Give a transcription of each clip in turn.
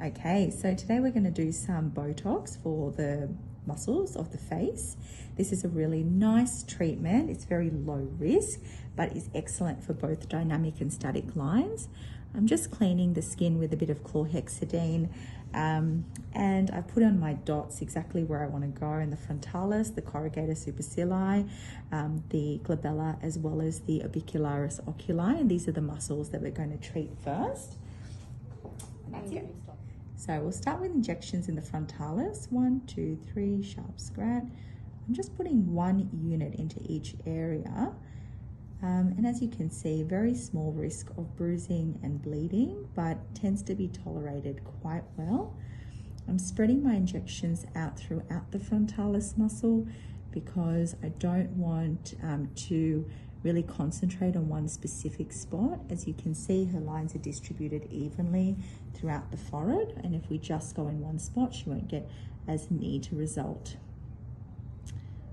Okay, so today we're going to do some Botox for the muscles of the face. This is a really nice treatment. It's very low risk, but is excellent for both dynamic and static lines. I'm just cleaning the skin with a bit of chlorhexidine, and I put on my dots exactly where I want to go in the frontalis, the corrugator supercilii, the glabella, as well as the orbicularis oculi, and these are the muscles that we're going to treat first. So we'll start with injections in the frontalis. 1, 2, 3, sharp scratch. I'm just putting 1 unit into each area. And as you can see, very small risk of bruising and bleeding, but tends to be tolerated quite well. I'm spreading my injections out throughout the frontalis muscle because I don't want to really concentrate on one specific spot. As you can see, her lines are distributed evenly throughout the forehead, and if we just go in one spot, she won't get as neat a result.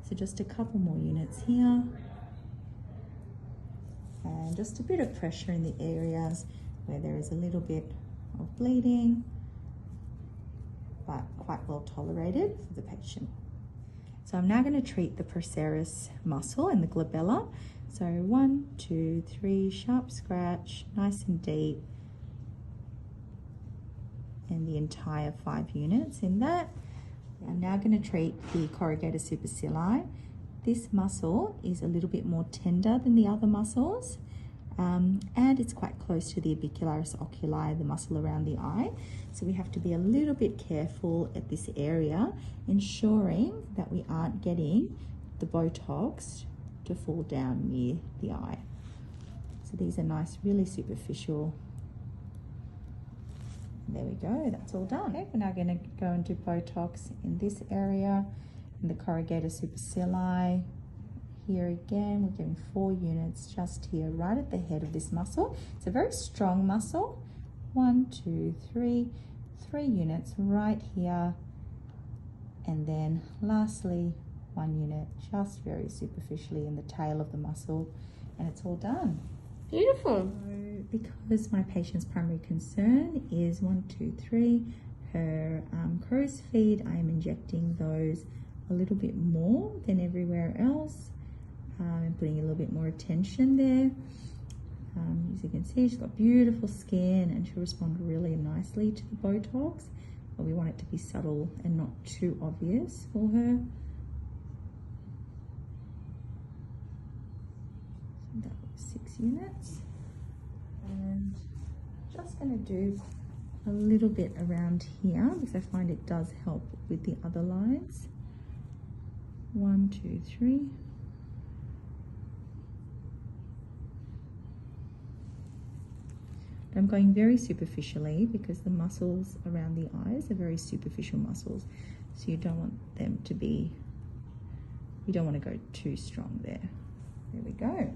So just a couple more units here. And just a bit of pressure in the areas where there is a little bit of bleeding, but quite well tolerated for the patient. So I'm now going to treat the procerus muscle and the glabella. So 1, 2, 3, sharp scratch, nice and deep, and the entire 5 units in that. I'm now going to treat the corrugator supercilii. This muscle is a little bit more tender than the other muscles, and it's quite close to the orbicularis oculi, the muscle around the eye. So we have to be a little bit careful at this area, ensuring that we aren't getting the Botox to fall down near the eye. So these are nice, really superficial. There we go, that's all done. Okay, we're now going to go and do Botox in this area, in the corrugator supercilii. Here again, we're giving 4 units just here, right at the head of this muscle. It's a very strong muscle. 1, 2, 3, 3 units right here. And then lastly, 1 unit just very superficially in the tail of the muscle, and it's all done. Beautiful. So because my patient's primary concern is 1, 2, 3, her crow's feet, I am injecting those a little bit more than everywhere else, and putting a little bit more attention there. As you can see, she's got beautiful skin and she'll respond really nicely to the Botox, but we want it to be subtle and not too obvious for her. That was 6 units, and just going to do a little bit around here because I find it does help with the other lines. 1, 2, 3. I'm going very superficially because the muscles around the eyes are very superficial muscles, so you don't want them to be, you don't want to go too strong there. There we go.